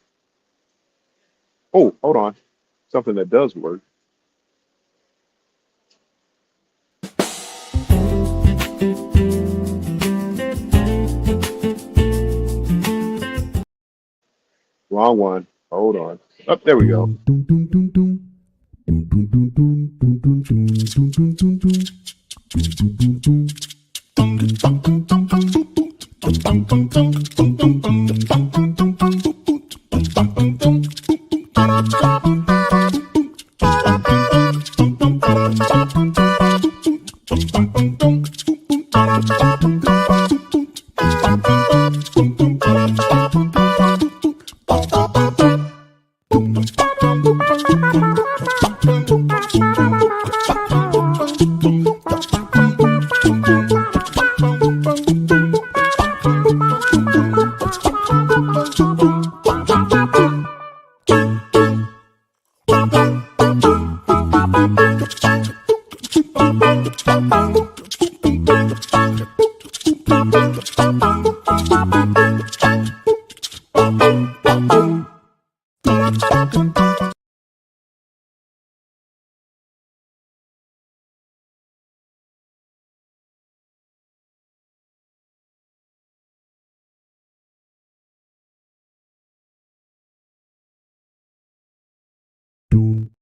Oh, hold on. Something that does work. Wrong one. Hold on. Oh, there we go.